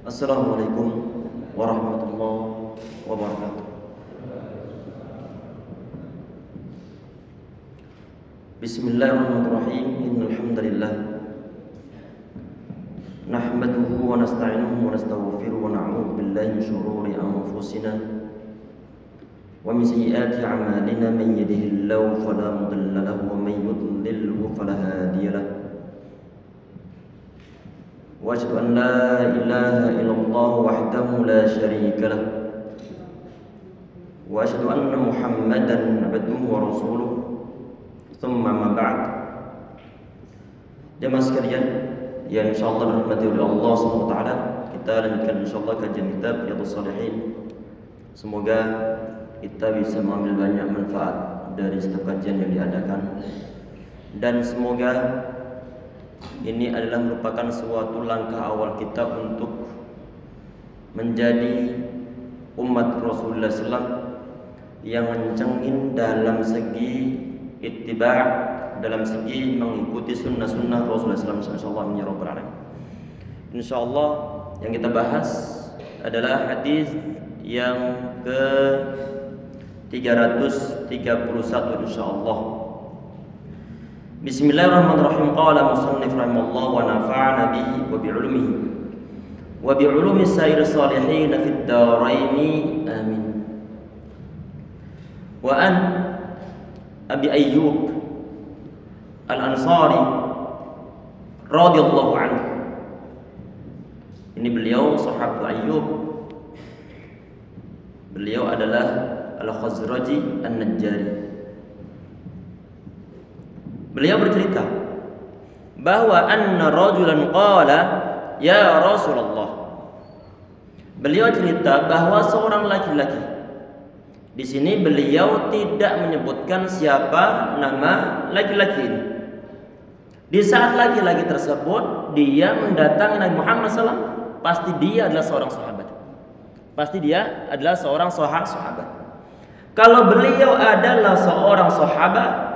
Assalamualaikum warahmatullahi wabarakatuh. Bismillahirrahmanirrahim. Innal hamdalillah nahmaduhu wa nasta'inuhu wa nastaghfiruhu wa na'udzu billahi min shururi anfusina wa min sayyiati a'malina. Man yahdihillahu fala mudilla lahu wa man yudlilhu fala hadiya lahu. Wa asyhadu an la ilaha illallah wahdahu la syarika lah. Wa asyhadu anna Muhammadan abduhu wa rasuluh. Tsumma ma ba'd. Jemaah sekalian yang insyaallah dirahmati oleh Allah Subhanahu wa taala, kita lanjutkan insyaallah kajian kitab Riyadhus Shalihin. Semoga kita bisa mengambil banyak manfaat dari setiap kajian yang diadakan, dan semoga ini adalah merupakan suatu langkah awal kita untuk menjadi umat Rasulullah SAW yang mencengin dalam segi ittiba', dalam segi mengikuti sunnah-sunnah Rasulullah SAW. Insyaallah ya rabbal alamin. Insyaallah yang kita bahas adalah hadis yang ke 331 insyaallah. Bismillahirrahmanirrahim. Qala musannif rahimahullah wa nafa'ana bihi wa bi'ulumihi wa bi'ulumi sair salihin fid dharain amin. Wa an Abi Ayyub Al-Ansari radhiyallahu anhu. Ini beliau sahabat Ayyub. Beliau adalah Al-Khazraji An-Najjari. Beliau bercerita bahwa anna rajulan qala ya Rasulullah. Beliau cerita bahwa seorang laki-laki. Di sini beliau tidak menyebutkan siapa nama laki-laki ini. Di saat laki-laki tersebut dia mendatangi Nabi Muhammad SAW, pasti dia adalah seorang sahabat. Pasti dia adalah seorang sahabat. Kalau beliau adalah seorang sahabat,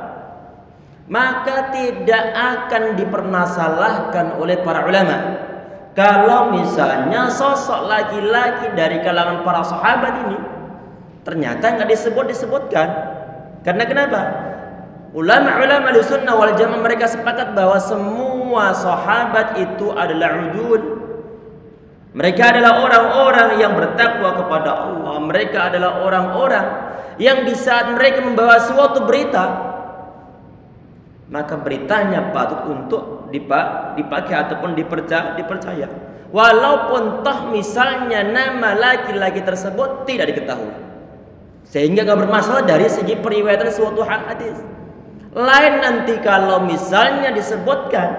maka tidak akan dipermasalahkan oleh para ulama kalau misalnya sosok laki-laki dari kalangan para sahabat ini ternyata nggak disebutkan. Karena kenapa? Ulama-ulama di sunnah wal jamaah mereka sepakat bahwa semua sahabat itu adalah udul. Mereka adalah orang-orang yang bertakwa kepada Allah. Mereka adalah orang-orang yang di saat mereka membawa suatu berita, maka beritanya patut untuk dipakai ataupun dipercaya. Walaupun toh misalnya nama laki-laki tersebut tidak diketahui, sehingga gak bermasalah dari segi periwayatan suatu hadis. Lain nanti kalau misalnya disebutkan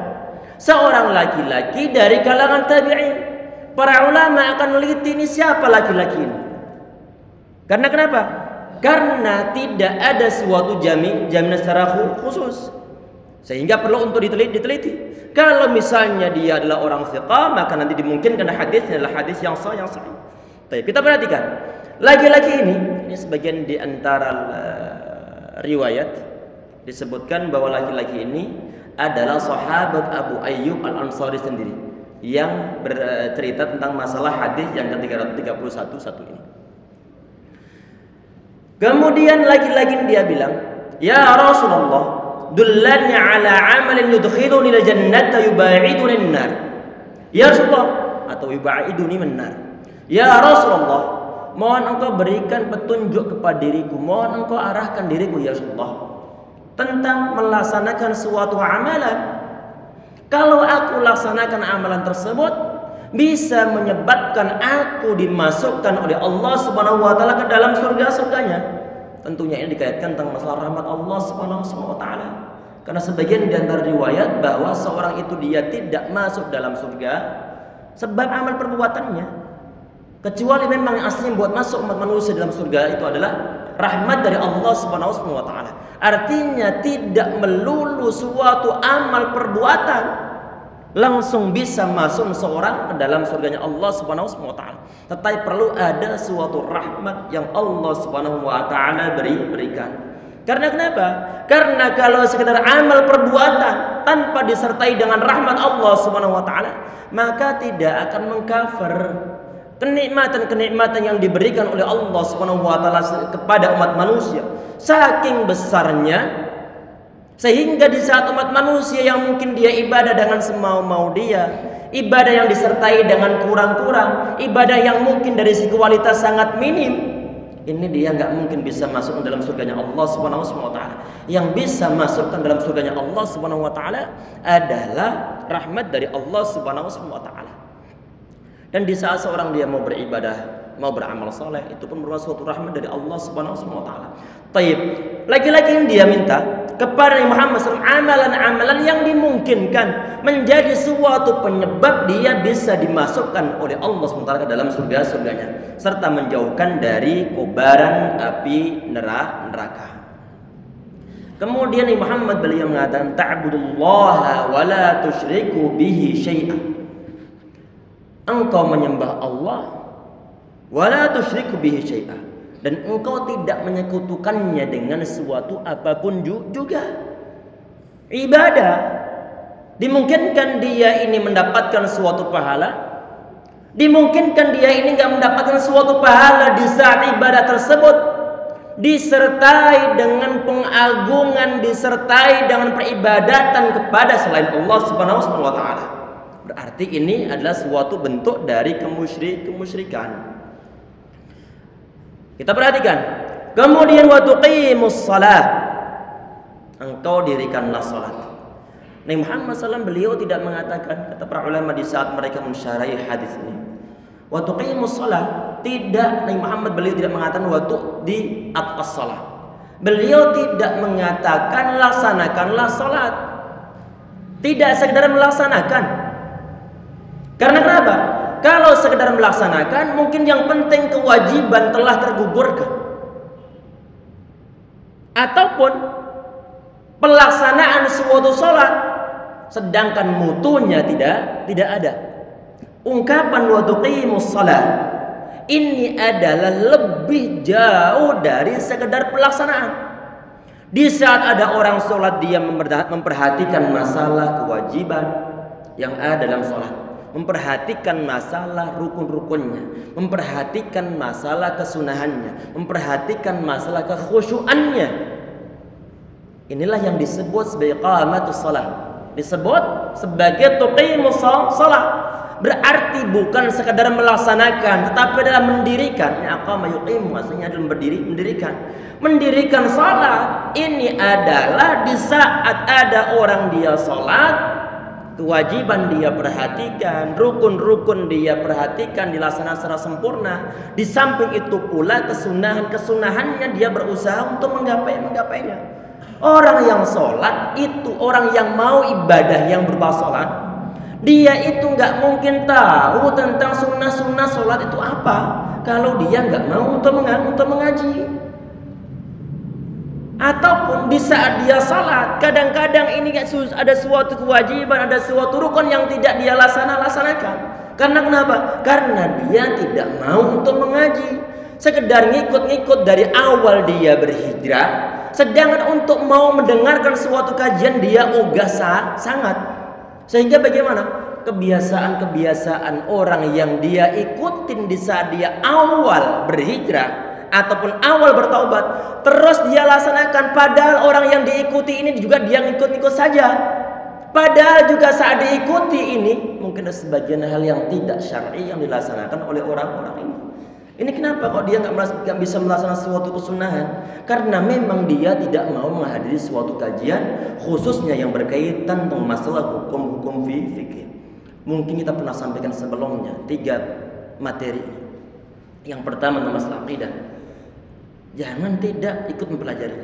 seorang laki-laki dari kalangan tabi'in, para ulama akan meliti ini siapa laki-laki ini. Karena kenapa? Karena tidak ada suatu jaminan secara khusus, sehingga perlu untuk diteliti. Kalau misalnya dia adalah orang thiqah, maka nanti dimungkinkan hadisnya adalah hadis yang sahih. Baik, kita perhatikan laki-laki ini sebagian di antara riwayat disebutkan bahwa laki-laki ini adalah sahabat Abu Ayyub Al-Ansari sendiri yang bercerita tentang masalah hadis yang ke-331 ini. Kemudian laki-laki ini dia bilang, "Ya Rasulullah, dullani ala amalin yudkhiluni al jannata yubaiduni an-nar." Ya Rasulullah, atau yubaiduni an-nar. Ya Rasulullah, mohon engkau berikan petunjuk kepada diriku, mohon engkau arahkan diriku ya Rasulullah tentang melaksanakan suatu amalan. Kalau aku laksanakan amalan tersebut bisa menyebabkan aku dimasukkan oleh Allah Subhanahu wa taala ke dalam surga-surganya. Tentunya ini dikaitkan tentang masalah rahmat Allah Subhanahu wa taala. Karena sebagian di antara riwayat bahwa seorang itu dia tidak masuk dalam surga sebab amal perbuatannya, kecuali memang yang aslinya buat masuk umat manusia dalam surga itu adalah rahmat dari Allah Subhanahu wa taala. Artinya tidak melulu suatu amal perbuatan langsung bisa masuk seorang ke dalam surganya Allah Subhanahu wa taala. Tetapi perlu ada suatu rahmat yang Allah Subhanahu wa taala berikan. Karena kenapa? Karena kalau sekedar amal perbuatan tanpa disertai dengan rahmat Allah Subhanahu wa taala, maka tidak akan mengcover kenikmatan-kenikmatan yang diberikan oleh Allah Subhanahu wa taala kepada umat manusia. Saking besarnya, sehingga di saat umat manusia yang mungkin dia ibadah dengan semau-mau dia, ibadah yang disertai dengan kurang-kurang, ibadah yang mungkin dari segi kualitas sangat minim, ini dia nggak mungkin bisa masuk ke dalam surganya Allah Subhanahu wa taala. Yang bisa masuk ke dalam surganya Allah Subhanahu wa taala adalah rahmat dari Allah Subhanahu wa taala. Dan di saat seorang dia mau beribadah, mau beramal saleh, itu pun merupakan suatu rahmat dari Allah Subhanahu wa taala. Taib. Lagi-lagi yang dia minta kepada Muhammad SAW amalan-amalan yang dimungkinkan menjadi suatu penyebab dia bisa dimasukkan oleh Allah SWT ke dalam surga-surganya, serta menjauhkan dari kobaran api neraka. Kemudian Muhammad beliau mengatakan ta'budullaha wa la tusyriku bihi syai'an. Engkau menyembah Allah wa la tusyriku bihi syai'an, dan engkau tidak menyekutukannya dengan sesuatu apapun juga. Ibadah dimungkinkan dia ini mendapatkan suatu pahala, dimungkinkan dia ini nggak mendapatkan suatu pahala di saat ibadah tersebut disertai dengan pengagungan, disertai dengan peribadatan kepada selain Allah Subhanahu wa taala. Berarti ini adalah suatu bentuk dari kemusyrikan. Kita perhatikan. Kemudian wa tuqimus shalah. Engkau dirikanlah salat. Nabi Muhammad SAW beliau tidak mengatakan, kata para ulama di saat mereka mensyarahi hadis ini, wa tuqimus shalah, tidak, Nabi Muhammad beliau tidak mengatakan wa tuqdi atas shalah. Beliau tidak mengatakan laksanakanlah salat. Tidak sekedar melaksanakan. Karena kenapa? Kalau sekedar melaksanakan, mungkin yang penting kewajiban telah tergugurkan, ataupun pelaksanaan suatu sholat sedangkan mutunya tidak ada. Ungkapan wa tuqimus shalah ini adalah lebih jauh dari sekedar pelaksanaan. Di saat ada orang sholat, dia memperhatikan masalah kewajiban yang ada dalam sholat, memperhatikan masalah rukun-rukunnya, memperhatikan masalah kesunahannya, memperhatikan masalah kekhusyuannya. Inilah yang disebut sebagai qamatus shalah, disebut sebagai tuqimus shalah. Berarti bukan sekadar melaksanakan, tetapi adalah mendirikan. Ini aqama yuqimu, maksudnya adalah mendirikan salat. Ini adalah di saat ada orang dia salat, kewajiban dia perhatikan, rukun-rukun dia perhatikan, dilaksanakan secara sempurna. Di samping itu pula kesunahannya dia berusaha untuk menggapainya. Orang yang sholat itu, orang yang mau ibadah yang berupa sholat, dia itu nggak mungkin tahu tentang sunnah-sunnah sholat itu apa kalau dia nggak mau untuk mengaji. Ataupun di saat dia salat, kadang-kadang ini ada suatu kewajiban, ada suatu rukun yang tidak dia laksanakan. Karena kenapa? Karena dia tidak mau untuk mengaji, sekedar ngikut-ngikut dari awal dia berhijrah. Sedangkan untuk mau mendengarkan suatu kajian dia ogah sangat. Sehingga bagaimana? Kebiasaan-kebiasaan orang yang dia ikutin di saat dia awal berhijrah ataupun awal bertaubat, terus dia laksanakan, padahal orang yang diikuti ini juga dia ngikut-ngikut saja. Padahal juga saat diikuti ini mungkin ada sebagian hal yang tidak syar'i yang dilaksanakan oleh orang-orang ini. Ini kenapa kok dia nggak bisa melaksanakan suatu kesunahan? Karena memang dia tidak mau menghadiri suatu kajian khususnya yang berkaitan dengan masalah hukum-hukum fikih. Mungkin kita pernah sampaikan sebelumnya 3 materi. Yang pertama tentang masalah akidah. Jangan tidak ikut mempelajari.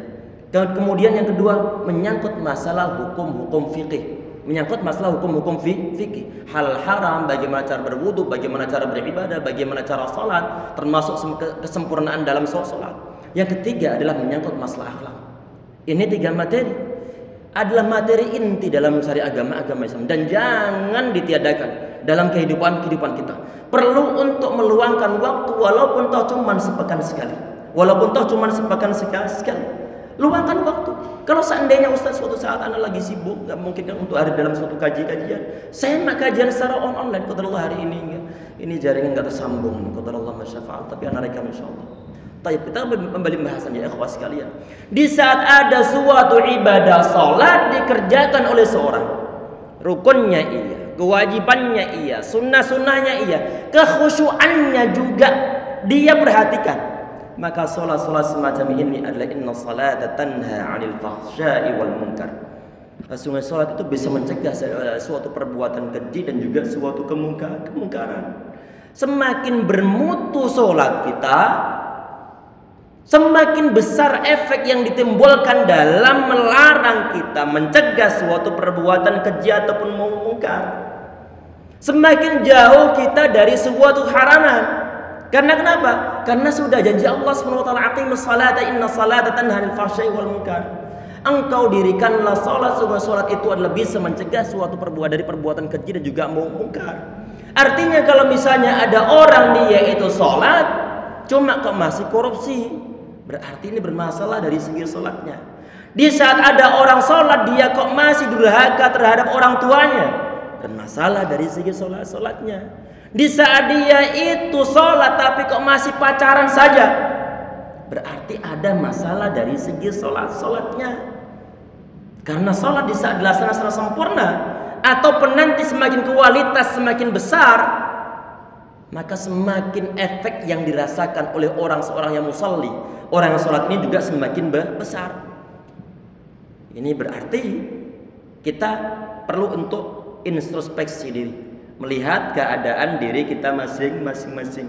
Kemudian yang kedua menyangkut masalah hukum-hukum fikih, menyangkut masalah hukum-hukum fikih, hal haram, bagaimana cara berwudu, bagaimana cara beribadah, bagaimana cara sholat, termasuk kesempurnaan dalam sholat. Yang ketiga adalah menyangkut masalah akhlak. Ini 3 materi adalah materi inti dalam syariat agama Islam dan jangan ditiadakan dalam kehidupan kita. Perlu untuk meluangkan waktu walaupun toh cuma sepekan sekali. Walaupun toh cuma sepekan sekali. Luangkan waktu. Kalau seandainya Ustaz suatu saat Anda lagi sibuk, nggak mungkin kan untuk hari dalam suatu kajian. Saya nak kajian secara online. Qadarullah hari ini jaringan nggak tersambung. Qadarullah masyafa'al. Tapi Anda rekam insyaallah. Baik, kita kembali bahasannya ya ikhwas sekalian. Di saat ada suatu ibadah salat dikerjakan oleh seorang, rukunnya iya, kewajibannya iya, sunnah-sunnahnya iya, kekhusyuannya juga dia perhatikan, maka salat-salat semacam ini adalah inna salata tanha 'anil fahsya'i wal munkar. Sesungguhnya salat itu bisa mencegah suatu perbuatan keji dan juga suatu kemungkaran. Semakin bermutu salat kita, semakin besar efek yang ditimbulkan dalam melarang kita mencegah suatu perbuatan keji ataupun mungkar. Semakin jauh kita dari suatu haraman. Karena kenapa? Karena sudah janji Allah SWT, aqimus salata inna salata tanha 'anil fahsya'i wal munkar. Engkau dirikanlah salat, sungguh salat itu adalah bisa mencegah suatu perbuatan keji dan juga mungkar. Artinya kalau misalnya ada orang dia itu salat cuma kok masih korupsi, berarti ini bermasalah dari segi salatnya. Di saat ada orang salat dia kok masih durhaka terhadap orang tuanya, bermasalah dari segi salatnya. Di saat dia itu salat tapi kok masih pacaran saja, berarti ada masalah dari segi salatnya. Karena salat di saat dilaksanakan secara sempurna ataupun nanti semakin kualitas semakin besar, maka semakin efek yang dirasakan oleh seorang yang musalli, orang yang salat ini juga semakin besar. Ini berarti kita perlu untuk introspeksi diri, melihat keadaan diri kita masing-masing.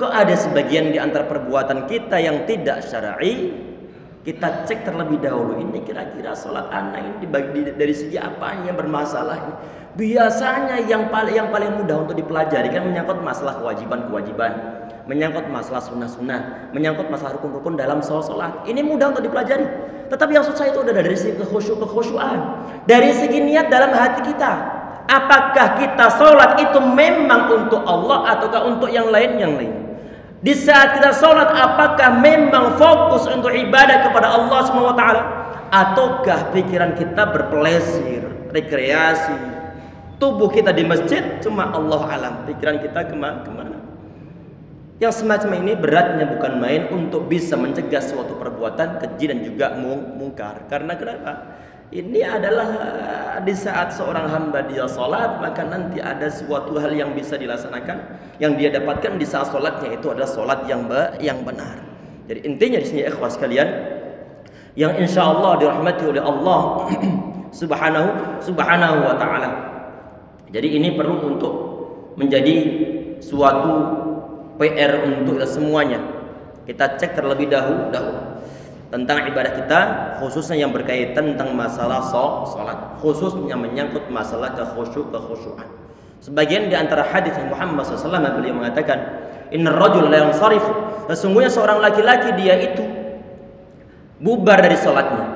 Kok ada sebagian di antara perbuatan kita yang tidak syar'i, kita cek terlebih dahulu, ini kira-kira sholat anak ini dibagi dari segi apa yang bermasalah ini. Biasanya yang paling mudah untuk dipelajari kan menyangkut masalah kewajiban-kewajiban, menyangkut masalah sunnah-sunnah, menyangkut masalah rukun-rukun dalam sholat. Ini mudah untuk dipelajari. Tetapi yang susah itu ada dari segi kekhusyuan, dari segi niat dalam hati kita. Apakah kita sholat itu memang untuk Allah ataukah untuk yang lain? Di saat kita sholat, apakah memang fokus untuk ibadah kepada Allah SWT, ataukah pikiran kita berpelesir, rekreasi, tubuh kita di masjid cuma Allah alam, pikiran kita kemana? Yang semacam ini beratnya bukan main untuk bisa mencegah suatu perbuatan keji dan juga mungkar. Karena kenapa? Ini adalah di saat seorang hamba dia sholat, maka nanti ada suatu hal yang bisa dilaksanakan, yang dia dapatkan di saat sholatnya itu adalah sholat yang benar. Jadi intinya di sini ikhwas sekalian, yang insya Allah dirahmati oleh Allah subhanahu wa ta'ala. Jadi ini perlu untuk menjadi suatu PR untuk kita semuanya. Kita cek terlebih dahulu tentang ibadah kita, khususnya yang berkaitan tentang masalah sholat, khususnya menyangkut masalah kekhusyuan. Sebagian di antara hadis Muhammad SAW beliau mengatakan, innar rajul la yansarif, sesungguhnya seorang laki-laki dia itu bubar dari sholatnya,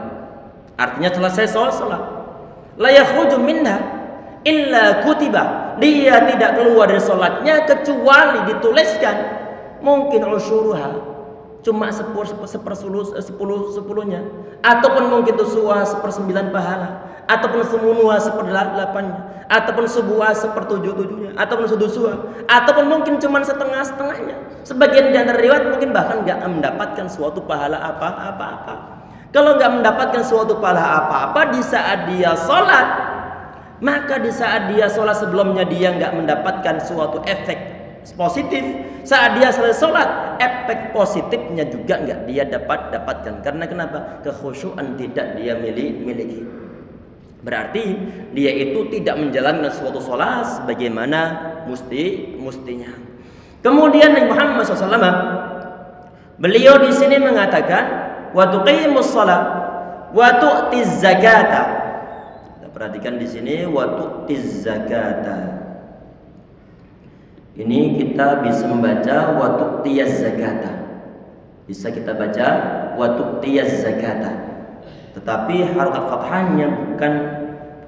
artinya selesai sholat, la yakhruju minha illa kutiba, dia tidak keluar dari sholatnya kecuali dituliskan mungkin usyuruha, cuma sepuluhnya, ataupun mungkin tusuha 1/9 pahala, ataupun sumunuha 1/8, ataupun subuha 1/7, ataupun sudusuha, ataupun mungkin cuma setengahnya. Sebagian di antara riwayat mungkin bahkan nggak mendapatkan suatu pahala apa-apa. Kalau nggak mendapatkan suatu pahala apa-apa di saat dia sholat, maka di saat dia sholat sebelumnya dia nggak mendapatkan suatu efek positif. Saat dia selesai sholat, efek positifnya juga nggak dia dapatkan. Karena kenapa? Kekhusyuan tidak dia miliki. Berarti dia itu tidak menjalankan suatu sholat sebagaimana mestinya. Kemudian Nabi Muhammad SAW, beliau di sini mengatakan, wa tuqimus shalah wa tu'tiz zakata. Kita perhatikan di sini, wa tu'tiz zakata. Ini kita bisa membaca wa tu'tiyaz zakata. Bisa kita baca wa tu'tiyaz zakata. Tetapi harokat fathahnya bukan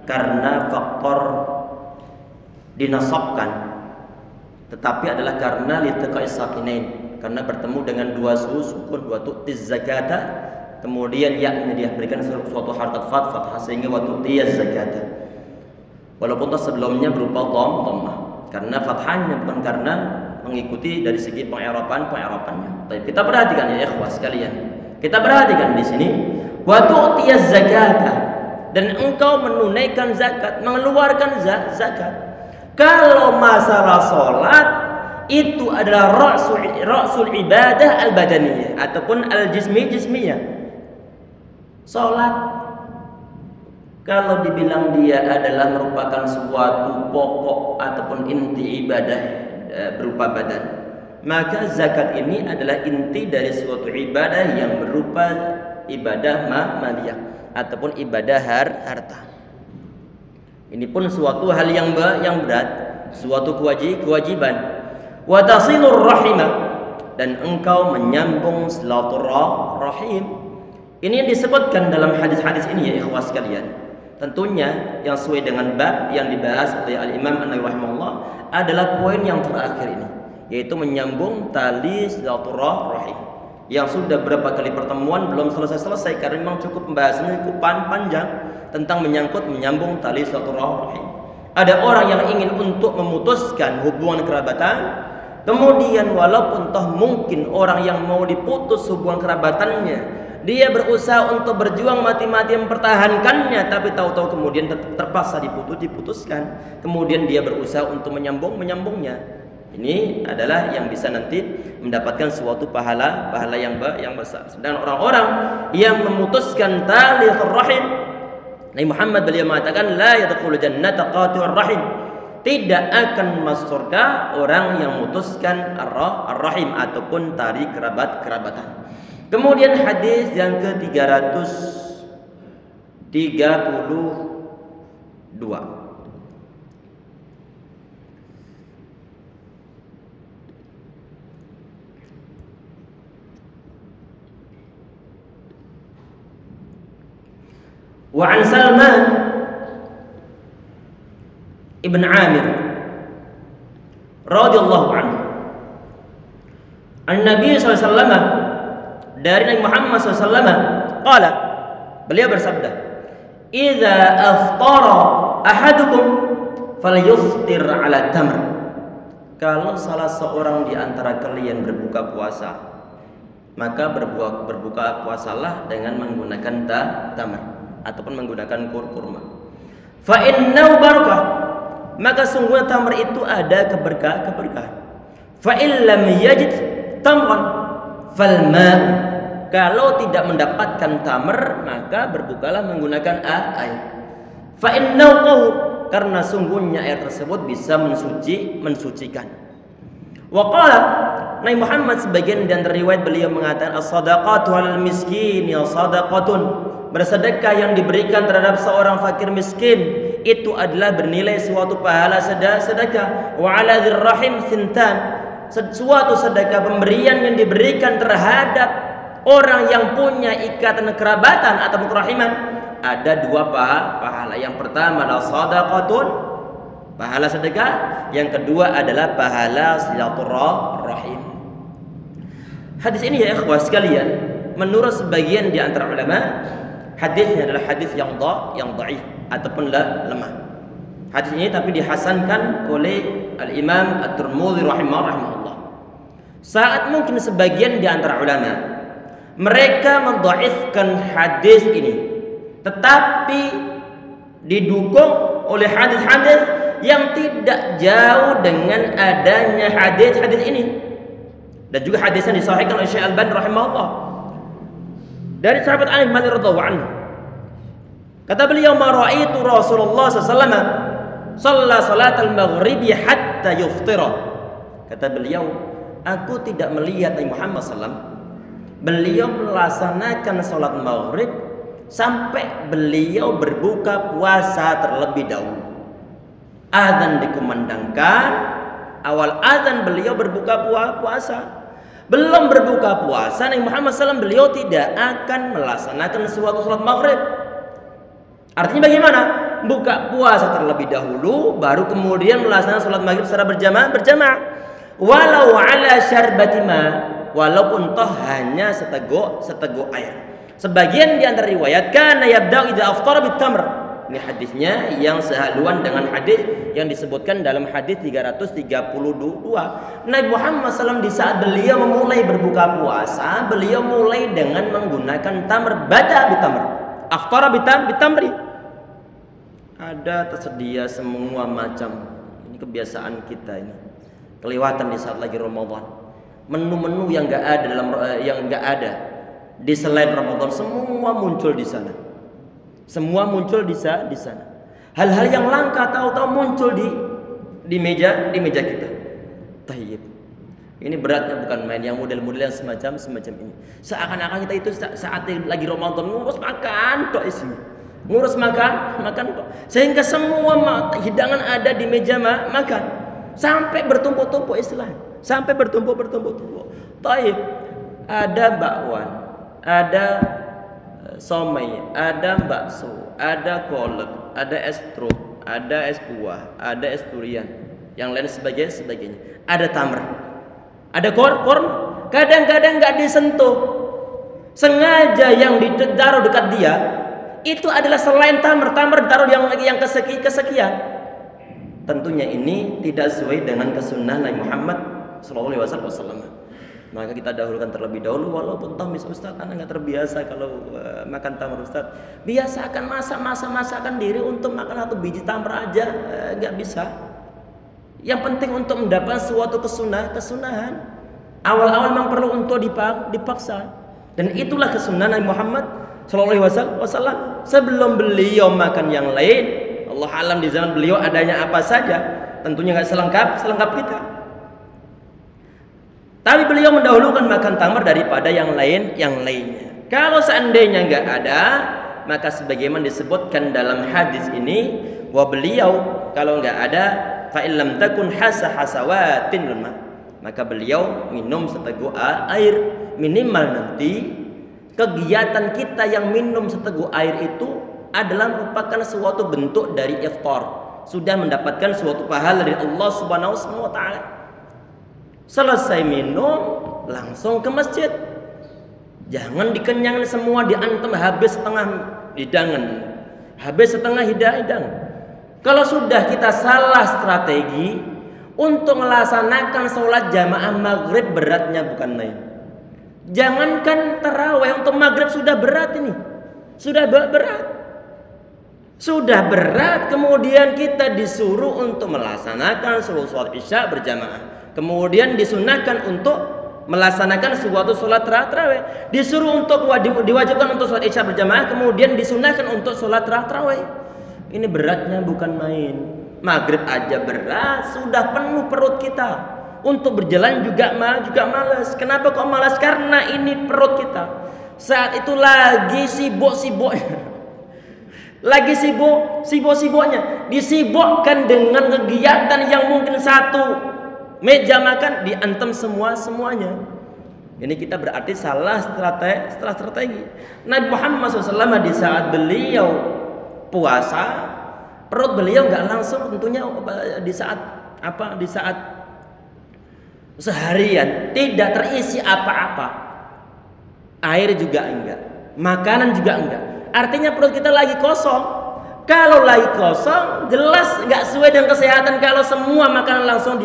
karena faktor dinasabkan, tetapi adalah karena littaqai sakinain, karena bertemu dengan dua sukun, wa tu'tiz zakata kemudian yakni dia berikan suatu harakat fathah sehingga waktu dia zakat. Walaupun sebelumnya berupa dhammah karena fathahnya bukan karena mengikuti dari segi pengeropannya. Tapi kita perhatikan ya ikhwah sekalian. Kita perhatikan di sini waktu dia zakat dan engkau menunaikan zakat, mengeluarkan zakat. Kalau masalah sholat itu adalah ra'sul ibadah al-badaniyah ataupun al-jismiyah. Sholat kalau dibilang dia adalah merupakan suatu pokok ataupun inti ibadah berupa badan, maka zakat ini adalah inti dari suatu ibadah yang berupa ibadah maliyah ataupun ibadah harta. Ini pun suatu hal yang berat, suatu kewajiban. Wa tasilur rahimah, dan engkau menyambung silaturahim. Ini yang disebutkan dalam hadis-hadis ini ya ikhwas sekalian. Tentunya yang sesuai dengan bab yang dibahas oleh Al-Imam An-Nawawi rahimahullah adalah poin yang terakhir ini, yaitu menyambung tali silaturahim. Yang sudah berapa kali pertemuan belum selesai karena memang cukup pembahasannya cukup panjang tentang menyambung tali silaturahim. Ada orang yang ingin untuk memutuskan hubungan kerabatan, kemudian walaupun toh mungkin orang yang mau diputus hubungan kerabatannya, dia berusaha untuk berjuang mati-mati mempertahankannya, tapi tahu-tahu kemudian terpaksa diputuskan. Kemudian dia berusaha untuk menyambungnya. Ini adalah yang bisa nanti mendapatkan suatu pahala yang besar. Sedangkan orang-orang yang memutuskan tali rahim, Nabi Muhammad beliau mengatakan la yadkhulu jannata qati'ur rahim, tidak akan masuk surga orang yang memutuskan ar-rahim ataupun tali kerabatan. Kemudian hadis yang ke-332. Wa an Salman ibn Amir radhiyallahu anhu an-Nabi sallallahu alaihi wasallam, dari Nabi Muhammad SAW, qala, beliau bersabda, idza aftara ahadukum falyuftir ala tamr. Kalau salah seorang di antara kalian berbuka puasa, maka berbuka puasalah dengan menggunakan tamr ataupun menggunakan kurma. Fa innahu barakah, maka sungguhnya tamr itu ada keberkahan. Fa in lam yajid tamran fal ma', kalau tidak mendapatkan tamr maka berbukalah menggunakan air. Fa innahu tahur, karena sungguhnya air tersebut bisa mensucikan. Wa qala, Nabi Muhammad sebagian dan riwayat beliau mengatakan as-sadaqatu 'alal miskin ya sadaqatun, bersedekah yang diberikan terhadap seorang fakir miskin itu adalah bernilai suatu pahala sedekah. Wa 'ala dzirrahim thintan, suatu sedekah pemberian yang diberikan terhadap orang yang punya ikatan kerabatan atau kerahiman ada dua pahala. Yang pertama adalah sadaqatun, pahala sedekah. Yang kedua adalah pahala silaturahim. Hadis ini ya ikhwah sekalian, menurut sebagian di antara ulama, hadisnya adalah hadis yang dhaif ataupun lemah. Hadis ini tapi dihasankan oleh Al-Imam At-Tirmidzi rahimahullah. Saat mungkin sebagian di antara ulama mereka mendhaifkan hadis ini, tetapi didukung oleh hadis-hadis yang tidak jauh dengan adanya hadis-hadis ini, dan juga hadis yang disahihkan oleh Syekh Al-Albani rahimahullah dari sahabat Anas bin Malik radhiyallahu anhu. Kata beliau, ma ra'aitu Rasulullah sallallahu alaihi wasallam shalla salatal maghribi hatta yuftira. Kata beliau, aku tidak melihat Nabi Muhammad SAW beliau melaksanakan salat maghrib sampai beliau berbuka puasa terlebih dahulu. Azan dikumandangkan, awal azan beliau berbuka puasa. Belum berbuka puasa Nabi Muhammad SAW beliau tidak akan melaksanakan suatu salat maghrib. Artinya bagaimana? Buka puasa terlebih dahulu, baru kemudian melaksanakan salat maghrib secara berjamaah. Walau ala syarbati ma, walaupun toh hanya seteguk air. Sebagian di antara riwayat kana yabda'u idza aftara bitamr. Ini hadisnya yang sehaluan dengan hadis yang disebutkan dalam hadis 332. Nabi Muhammad SAW di saat beliau memulai berbuka puasa, beliau mulai dengan menggunakan tamr, bada bitamr. Aftara bitamri. Ada tersedia semua macam. Ini kebiasaan kita ini. Kelewatan di saat lagi Ramadan. Menu-menu yang enggak ada di selain Ramadan semua muncul di sana. Semua muncul di sana. Hal-hal yang langka tahu-tahu muncul di meja kita. Tayyib. Ini beratnya bukan main, yang model-model yang semacam ini. Seakan-akan kita itu saat lagi Ramadan ngurus makan tok isinya. Ngurus makan tok. Sehingga semua hidangan ada di meja makan. Sampai bertumpuk-tumpuk istilahnya. Sampai bertumpuk. Tayyib. Ada bakwan, ada somai, ada bakso, ada kolak, ada es truk, ada es buah, ada es durian, yang lain sebagainya. Ada tamr, ada korn. Kadang-kadang nggak disentuh, sengaja yang ditaruh dekat dia itu adalah selain tamr ditaruh yang kesekian. Tentunya ini tidak sesuai dengan kesunahan Nabi Muhammad SAW. Maka kita dahulukan terlebih dahulu, walaupun toh Ustaz Anda nggak terbiasa kalau makan tamar Ustaz. Biasakan masakan diri untuk makan 1 biji tamar aja, nggak bisa. Yang penting untuk mendapatkan suatu kesunahan. Awal-awal memang perlu untuk dipaksa. Dan itulah kesunahan Nabi Muhammad SAW. Sebelum beliau makan yang lain, Allah alam di zaman beliau adanya apa saja, tentunya nggak selengkap kita. Tapi beliau mendahulukan makan tamar daripada yang lainnya. Kalau seandainya nggak ada, maka sebagaimana disebutkan dalam hadis ini, bahwa beliau kalau nggak ada, fa illam takun hasawatin lima, maka beliau minum seteguk air. Minimal nanti kegiatan kita yang minum seteguk air itu adalah merupakan suatu bentuk dari iftar, sudah mendapatkan suatu pahala dari Allah Subhanahu wa taala. Selesai minum langsung ke masjid. Jangan dikenyangin semua, diantem habis setengah hidangan. Kalau sudah kita salah strategi untuk melaksanakan sholat jamaah maghrib, beratnya bukan main. Jangankan tarawih, untuk maghrib sudah berat ini. Sudah berat, kemudian kita disuruh untuk melaksanakan sholat isya berjamaah. Kemudian disunahkan untuk melaksanakan suatu sholat tarawih. Disuruh untuk diwajibkan untuk sholat isya berjamaah, kemudian disunahkan untuk sholat tarawih. Ini beratnya bukan main. Maghrib aja berat, sudah penuh perut kita. Untuk berjalan juga malas. Kenapa kok malas? Karena ini perut kita saat itu lagi sibuk-sibuknya. Lagi sibuk-sibuknya. Disibukkan dengan kegiatan yang mungkin satu meja makan diantem semuanya. Ini kita berarti salah strategi. Nabi Muhammad SAW di saat beliau puasa, perut beliau nggak langsung tentunya di saat seharian tidak terisi apa-apa. Air juga enggak, makanan juga enggak. Artinya perut kita lagi kosong. Kalau lagi kosong, jelas nggak sesuai dengan kesehatan kalau semua makanan langsung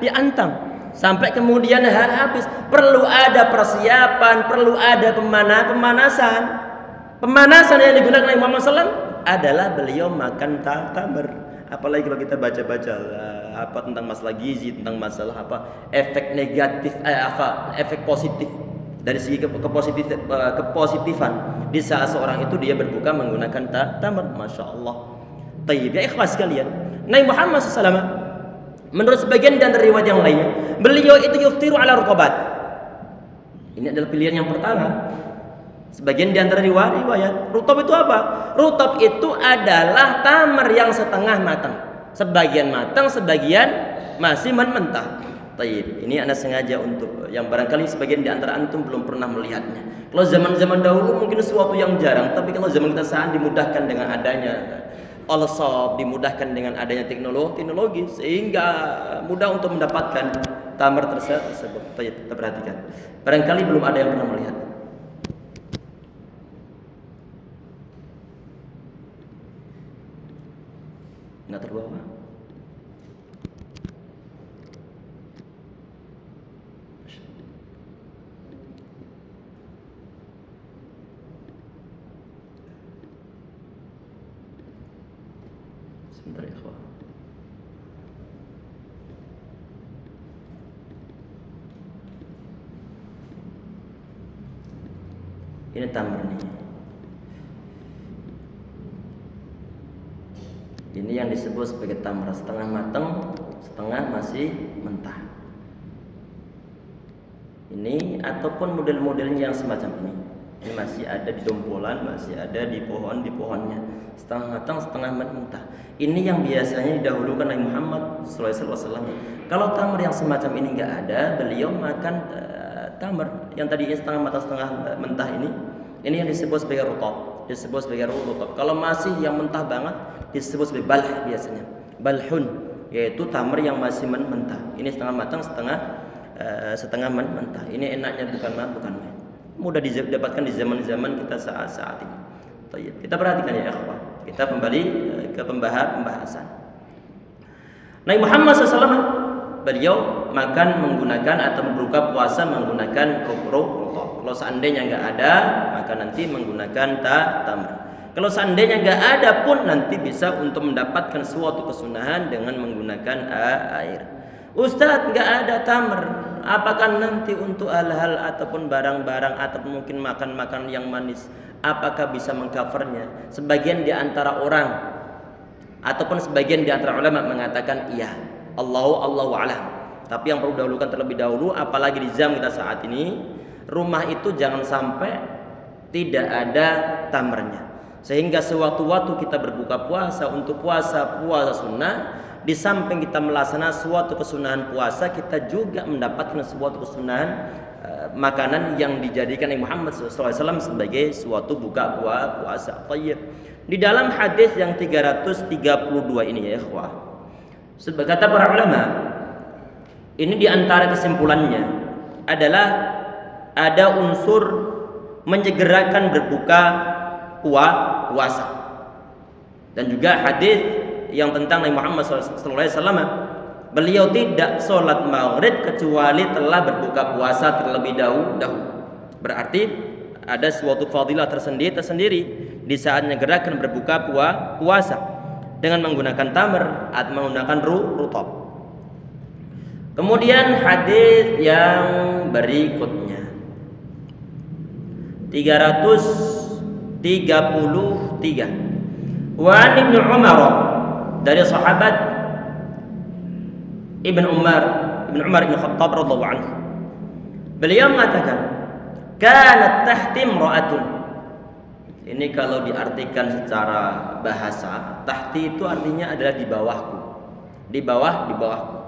diantam sampai kemudian habis. Perlu ada persiapan, perlu ada pemanasan. Pemanasan yang digunakan Nabi Muhammad SAW adalah beliau makan tamar. Apalagi kalau kita baca-baca tentang masalah gizi, tentang masalah efek negatif, efek positif dari segi kepositifan di saat seorang itu dia berbuka menggunakan tamar. Masya Allah. Tayyib ya ikhwas sekalian. Nabi Muhammad SAW menurut sebagian dan riwayat yang lainnya, beliau itu yuftiru ala ruqabat. Ini adalah pilihan yang pertama. Sebagian di antara riwayat, rutab itu apa? Rutab itu adalah tamar yang setengah matang. Sebagian matang, sebagian masih mentah. Tayyib. Ini Anda sengaja untuk yang barangkali sebagian di antara antum belum pernah melihatnya. Kalau zaman-zaman dahulu mungkin sesuatu yang jarang, tapi kalau zaman kita saat dimudahkan dengan adanya all-shop, dimudahkan dengan adanya teknologi sehingga mudah untuk mendapatkan tamar tersebut. Tayyib, kita perhatikan. Barangkali belum ada yang pernah melihat. Nggak terbawa. Sebentar ya, ikhwah. Ini tamar nih. Ini yang disebut sebagai tamar, setengah matang, setengah masih mentah. Ini ataupun model-modelnya yang semacam ini. Ini masih ada di dompolan, masih ada di pohonnya. Setengah matang, setengah mentah. Ini yang biasanya didahulukan Nabi Muhammad SAW. Kalau tamar yang semacam ini nggak ada, beliau makan tamar yang tadinya setengah matang, setengah mentah ini. Ini yang disebut sebagai rutab. Disebut sebagai rutab. Kalau masih yang mentah banget disebut sebagai balh biasanya. Balhun, yaitu tamar yang masih mentah. Ini setengah matang, setengah mentah. Ini enaknya bukan main. Mudah didapatkan di zaman-zaman kita saat ini. Kita perhatikan ya ikhwah. Kita kembali ke pembahasan. Nabi Muhammad SAW beliau makan menggunakan atau berbuka puasa menggunakan rutab. Kalau seandainya nggak ada, maka nanti menggunakan tamar. Kalau seandainya nggak ada pun nanti bisa untuk mendapatkan suatu kesunahan dengan menggunakan air. Ustadz, nggak ada tamar. Apakah nanti untuk hal-hal ataupun barang-barang ataupun mungkin makan yang manis, apakah bisa mengcovernya? Sebagian di antara orang ataupun sebagian di antara ulama mengatakan iya. Allahu a'lam. Tapi yang perlu dahulukan terlebih dahulu, apalagi di zaman kita saat ini, rumah itu jangan sampai tidak ada tamarnya. Sehingga sewaktu-waktu kita berbuka puasa untuk puasa sunnah, di samping kita melaksanakan suatu kesunahan puasa, kita juga mendapatkan suatu kesunahan makanan yang dijadikan Nabi Muhammad SAW sebagai suatu buka puasa. Di dalam hadis yang 332 ini ya ikhwah, kata para ulama, ini diantara kesimpulannya adalah ada unsur menyegerakan berbuka puasa, dan juga hadis yang tentang Nabi Muhammad SAW, beliau tidak sholat maghrib kecuali telah berbuka puasa terlebih dahulu. Berarti ada suatu fadilah tersendiri di saat menyegerakan berbuka puasa dengan menggunakan tamar atau menggunakan rutab. Kemudian hadis yang berikutnya 333, wa an Ibnu Umar, dari sahabat Ibn Umar Ibn Khattab radhiyallahu anhu, beliau mengatakan kanat tahti imra'atun. Ini kalau diartikan secara bahasa, tahti itu artinya adalah di bawahku, di bawahku.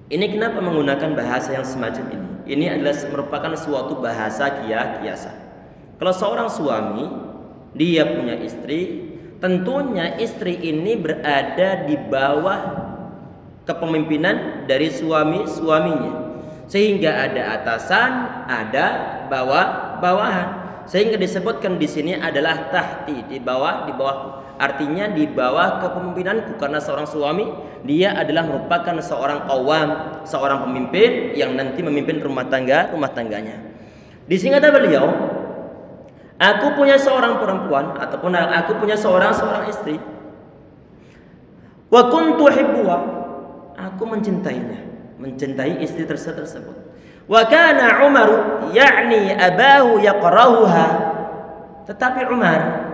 Ini kenapa menggunakan bahasa yang semacam ini? Ini adalah merupakan suatu bahasa kiasan. Kalau seorang suami dia punya istri, tentunya istri ini berada di bawah kepemimpinan dari suaminya. Sehingga ada atasan, ada bawahan. Sehingga disebutkan di sini adalah tahti, di bawahku. Artinya di bawah kepemimpinanku, karena seorang suami dia adalah merupakan seorang qawwam, seorang pemimpin yang nanti memimpin rumah tangganya. Di sini kata beliau, aku punya seorang perempuan ataupun aku punya seorang istri. Wa kuntu hibbuha, aku mencintai istri tersebut. Wa kana Umar yakni abahu yaqrahuha, tetapi Umar,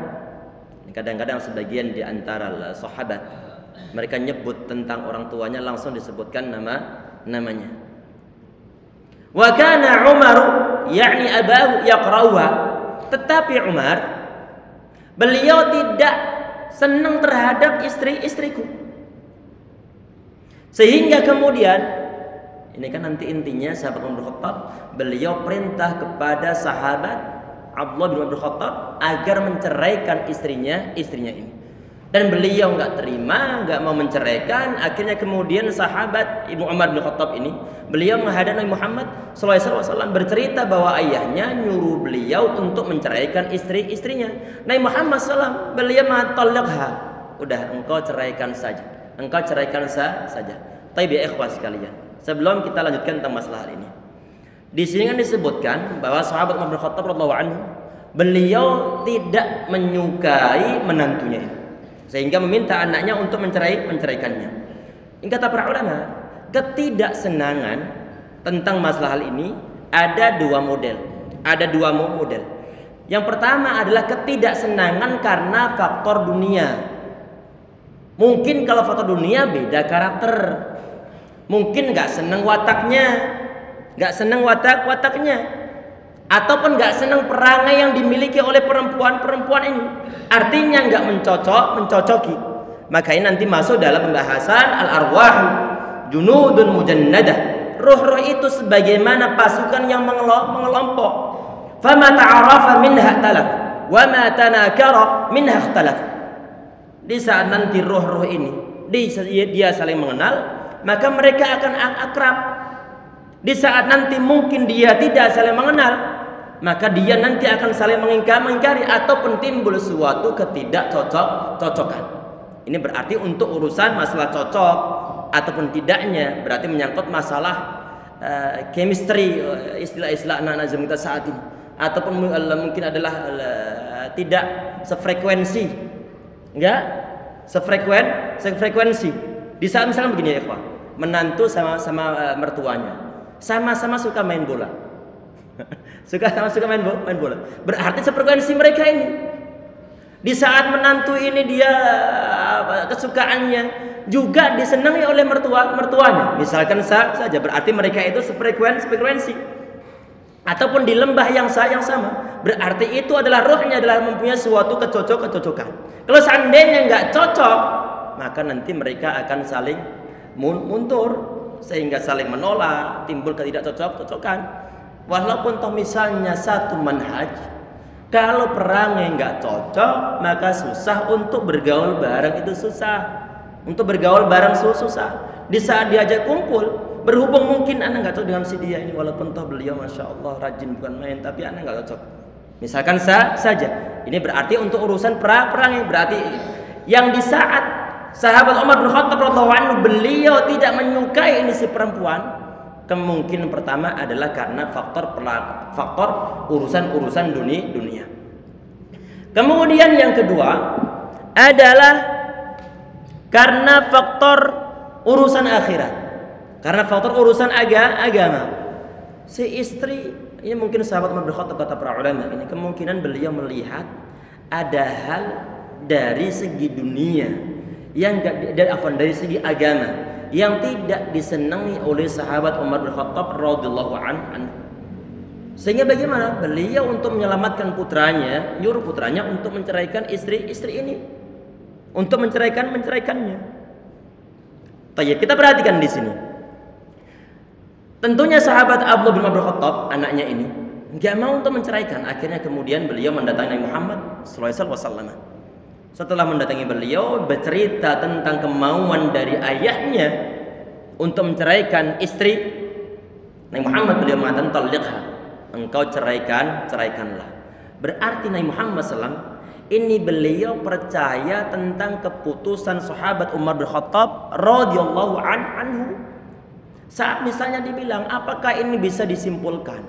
kadang-kadang sebagian di antara sahabat mereka nyebut tentang orang tuanya langsung disebutkan namanya. Wa kana Umar yakni abahu yaqrahuha, tetapi Umar beliau tidak senang terhadap istriku. Sehingga kemudian ini kan nanti intinya sahabat Umar bin Khattab, beliau perintah kepada sahabat Abdullah bin Umar bin Khattab agar menceraikan istrinya ini. Dan beliau nggak terima, nggak mau menceraikan. Akhirnya kemudian sahabat Ibnu Umar bin Khattab ini, beliau menghadap Nabi Muhammad SAW bercerita bahwa ayahnya nyuruh beliau untuk menceraikan istri-istrinya. Nabi Muhammad SAW beliau mengatakan, udah engkau ceraikan saja, engkau ceraikan saja. Tapi ya ikhwah sekalian, sebelum kita lanjutkan tentang masalah ini, di sini kan disebutkan bahwa sahabat Umar bin Khattab radhiyallahu anhu, beliau tidak menyukai menantunya itu, sehingga meminta anaknya untuk menceraikannya. Ini kata para ulama, ketidaksenangan tentang masalah hal ini ada dua model. Yang pertama adalah ketidaksenangan karena faktor dunia. Mungkin kalau faktor dunia beda karakter, mungkin nggak seneng wataknya, ataupun nggak senang perangai yang dimiliki oleh perempuan ini. Artinya nggak mencocoki. Maka ini nanti masuk dalam pembahasan al-arwah junudun mujannadah. Ruh-ruh itu sebagaimana pasukan yang mengelompok. Fama ta'arafa minha talaf wa ma tanakara minha ikhtalaf. Di saat nanti ruh-ruh ini dia saling mengenal, maka mereka akan akrab. Di saat nanti mungkin dia tidak saling mengenal, maka dia nanti akan saling mengingkari ataupun timbul suatu ketidakcocokan. Ini berarti untuk urusan masalah cocok ataupun tidaknya, berarti menyangkut masalah chemistry, istilah-istilah anak-anak zaman kita saat ini, ataupun mungkin adalah tidak sefrekuensi, enggak sefrekuensi. Di saat misalnya begini ya, ikhwan, menantu sama mertuanya sama-sama suka main bola. suka main bola. Berarti sefrekuensi mereka ini. Di saat menantu ini dia kesukaannya juga disenangi oleh mertuanya. Misalkan saja berarti mereka itu sefrekuensi. Ataupun di lembah yang sama, berarti itu adalah rohnya adalah mempunyai suatu kecocokan. Kalau seandainya nggak cocok, maka nanti mereka akan saling mundur, sehingga saling menolak, timbul ketidakcocokan. Walaupun toh misalnya satu manhaj, kalau perangai nggak cocok, maka susah untuk bergaul bareng, itu susah. Untuk bergaul bareng susah. Di saat diajak kumpul, berhubung mungkin anak nggak cocok dengan si dia ini, walaupun toh beliau masya Allah rajin bukan main, tapi anak nggak cocok. Misalkan saja, ini berarti untuk urusan perangai, berarti yang di saat sahabat Umar bin Khattab radhiyallahu anhu beliau tidak menyukai ini si perempuan, kemungkinan pertama adalah karena faktor urusan dunia. Kemudian yang kedua adalah karena faktor urusan akhirat, karena faktor urusan agama. Si istri ini mungkin sahabat Umar bin Khattab, kata para ulama ini kemungkinan beliau melihat ada hal dari segi dunia yang dari segi agama yang tidak disenangi oleh sahabat Umar bin Khattab radhiyallahu anhu. Sehingga bagaimana? Beliau untuk menyelamatkan putranya, nyuruh putranya untuk menceraikan istri ini, untuk menceraikannya. Tayyib, kita perhatikan di sini. Tentunya sahabat Abdullah bin Umar bin Khattab, anaknya ini, nggak mau untuk menceraikan. Akhirnya kemudian beliau mendatangi Nabi Muhammad SAW. Setelah mendatangi beliau, bercerita tentang kemauan dari ayahnya untuk menceraikan istri Nabi Muhammad, beliau mengatakan talliqha, engkau ceraikanlah. Berarti Nabi Muhammad SAW ini beliau percaya tentang keputusan sahabat Umar bin Khattab radhiyallahu anhu. Saat misalnya dibilang, apakah ini bisa disimpulkan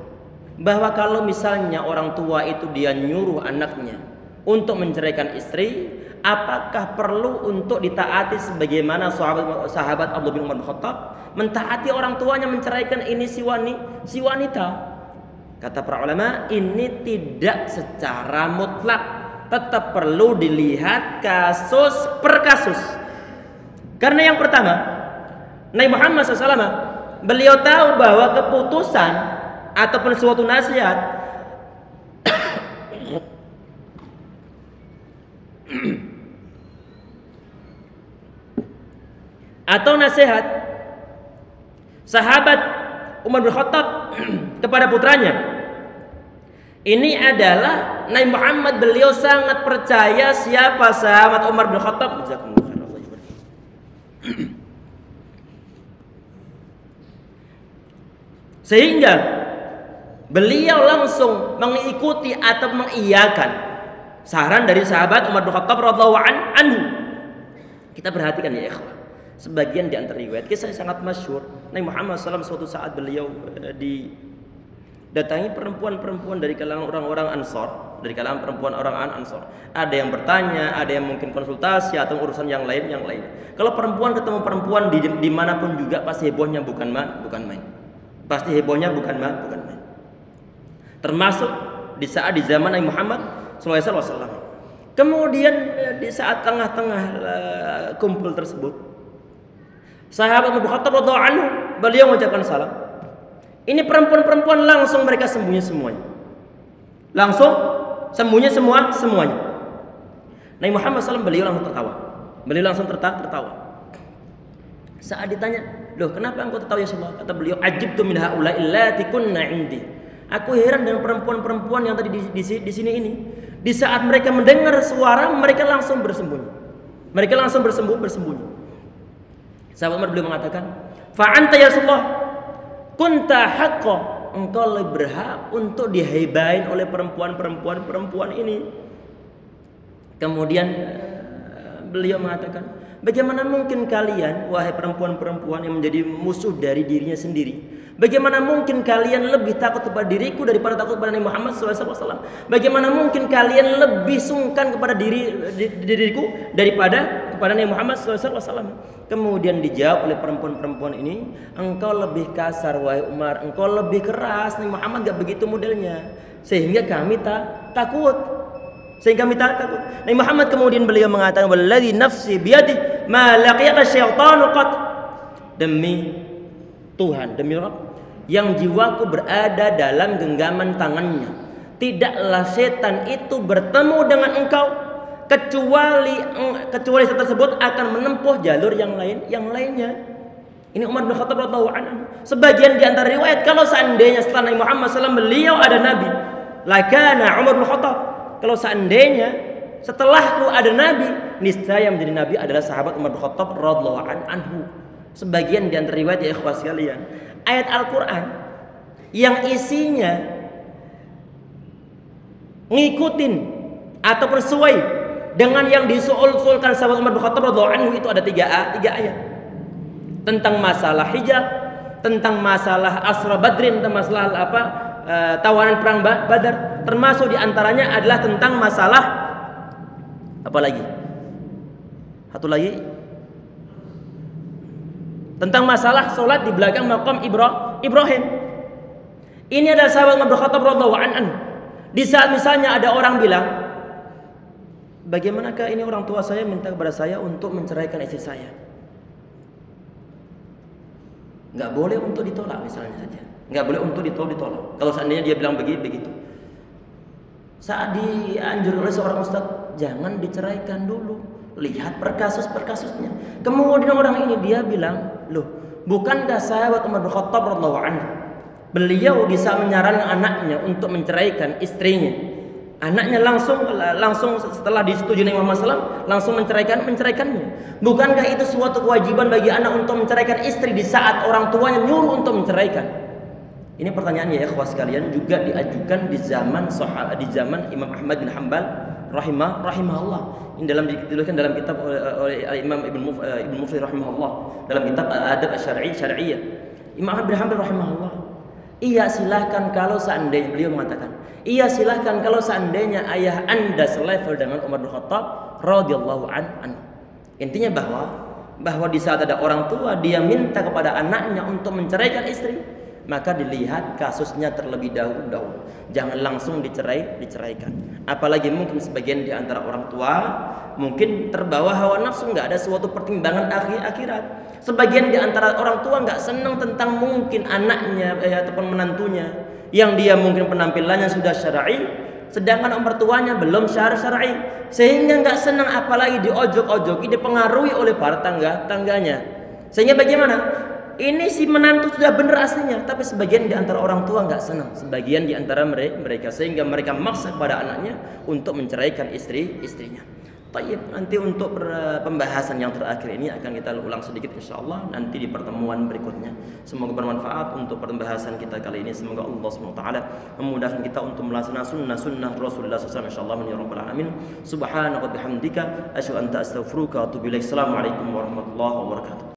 bahwa kalau misalnya orang tua itu dia nyuruh anaknya untuk menceraikan istri, apakah perlu untuk ditaati sebagaimana sahabat Abdullah bin Umar bin Khattab mentaati orang tuanya menceraikan ini si wanita? Kata para ulama, ini tidak secara mutlak, tetap perlu dilihat kasus per kasus. Karena yang pertama, Nabi Muhammad SAW beliau tahu bahwa keputusan ataupun suatu nasihat atau nasihat sahabat Umar bin Khattab kepada putranya Ini adalah Nabi Muhammad, beliau sangat percaya siapa sahabat Umar bin Khattab. Sehingga beliau langsung mengikuti atau mengiyakan saran dari sahabat Umar bin Khattab radhiyallahu anhu. Kita perhatikan ya ikhwah, sebagian di antara riwayat kisah sangat masyhur. Nabi Muhammad SAW suatu saat beliau didatangi perempuan-perempuan dari kalangan orang-orang Ansor, dari kalangan perempuan orang Ansor. Ada yang bertanya, ada yang mungkin konsultasi atau urusan yang lain. Kalau perempuan ketemu perempuan dimanapun juga pasti hebohnya bukan main. Pasti hebohnya bukan main. Termasuk di saat di zaman Nabi Muhammad SAW. Kemudian di saat tengah-tengah kumpul tersebut, sahabat Abu Khattab radhiyallahu anhu beliau mengucapkan salam. Ini perempuan-perempuan langsung mereka sembunyi semuanya. Langsung sembunyi semuanya. Nabi Muhammad SAW beliau langsung tertawa. Beliau langsung tertawa. Saat ditanya, "Loh, kenapa engkau tertawa ya Rasulullah?" Kata beliau, "Ajibtu min haula'i allati kunna 'indi." Aku heran dengan perempuan-perempuan yang tadi di sini ini. Di saat mereka mendengar suara, mereka langsung bersembunyi. Mereka langsung bersembunyi. Sahabat Umar beliau mengatakan, "Fa anta ya Rasulullah kunta haqqo." Engkau lebih berhak untuk dihaibain oleh perempuan ini. Kemudian beliau mengatakan, "Bagaimana mungkin kalian, wahai perempuan-perempuan yang menjadi musuh dari dirinya sendiri, bagaimana mungkin kalian lebih takut kepada diriku daripada takut kepada Nabi Muhammad SAW? Bagaimana mungkin kalian lebih sungkan kepada diriku daripada kepada Nabi Muhammad SAW?" Kemudian dijawab oleh perempuan-perempuan ini, "Engkau lebih kasar wahai Umar, engkau lebih keras. Nabi Muhammad gak begitu modelnya, sehingga kami takut. Nabi Muhammad kemudian beliau mengatakan, "Walladzi nafsi biyadihi ma laqiyaka syaitanu qat." Demi Tuhan, demi Rabb yang jiwaku berada dalam genggaman tangannya, tidaklah setan itu bertemu dengan engkau kecuali setan tersebut akan menempuh jalur yang lainnya. Ini Umar bin Khattab radhiyallahu anhu. Sebagian di antara riwayat, kalau seandainya setelah Nabi Muhammad SAW beliau ada nabi, lakana Umar bin Khattab. Kalau seandainya setelahku ada nabi, niscaya yang menjadi nabi adalah sahabat Umar bin Khattab radhiyallahu anhu. Sebagian di antara riwayat ya ikhwas sekalian, ayat Al-Quran yang isinya ngikutin atau sesuai dengan yang diusulkan sahabat Umar bin Khattab radhiyallahu anhu itu ada tiga ayat. Tentang masalah hijab, tentang masalah Asra Badrin, tentang masalah tawanan perang Badar, termasuk diantaranya adalah tentang masalah apa lagi? Satu lagi tentang masalah sholat di belakang makam Ibrahim. Ini adalah sahabat Umar bin Khattab radhiyallahu anhu. Di saat misalnya ada orang bilang, "Bagaimanakah ini orang tua saya minta kepada saya untuk menceraikan istri saya?" Nggak boleh untuk ditolak misalnya saja. Nggak boleh untuk ditolak. Kalau seandainya dia bilang begitu. Saat dianjurkan oleh seorang ustaz, jangan diceraikan dulu. Lihat per-kasusnya. Kemudian orang ini dia bilang, "Loh, bukankah sahabat Umar bin Khattab radhiyallahu anhu beliau bisa menyarankan anaknya untuk menceraikan istrinya? Anaknya langsung setelah disetujui Nabi Muhammad SAW langsung menceraikannya. Bukankah itu suatu kewajiban bagi anak untuk menceraikan istri di saat orang tuanya nyuruh untuk menceraikan?" Ini pertanyaannya ya ikhwas sekalian juga diajukan di zaman Imam Ahmad bin Hanbal rahimahullah. Ini dituliskan dalam kitab oleh Imam Ibn Muflih rahimahullah dalam kitab Adab Syar'iyyah. Imam Ahmad bin Hanbal rahimahullah, "Iya silahkan kalau seandainya," beliau mengatakan, "Iya silahkan kalau seandainya ayah anda selevel dengan Umar bin Khattab radhiyallahu anhu." Intinya bahwa di saat ada orang tua dia minta kepada anaknya untuk menceraikan istri, maka dilihat kasusnya terlebih dahulu. Jangan langsung diceraikan. Apalagi mungkin sebagian di antara orang tua mungkin terbawa hawa nafsu, nggak ada suatu pertimbangan akhirat. Sebagian di antara orang tua nggak senang tentang mungkin anaknya ataupun menantunya yang dia mungkin penampilannya sudah syar'i, sedangkan mertuanya belum syar'i, sehingga nggak senang, apalagi diojok-ojoki, dipengaruhi oleh para tangganya. Sehingga bagaimana? ini si menantu sudah benar aslinya, tapi sebagian di antara orang tua nggak senang, sebagian di antara mereka, sehingga mereka maksa kepada anaknya untuk menceraikan istrinya. Baik, nanti untuk pembahasan yang terakhir ini akan kita ulang sedikit insyaallah nanti di pertemuan berikutnya. Semoga bermanfaat untuk pembahasan kita kali ini. Semoga Allah SWT memudahkan kita untuk melaksanakan sunnah Rasulullah SAW insyaallah ya rabbal alamin. Subhanaka bihamdika asyhadu an la ilaha illa anta astaghfiruka wa atubu ilaik. Assalamualaikum warahmatullahi wabarakatuh.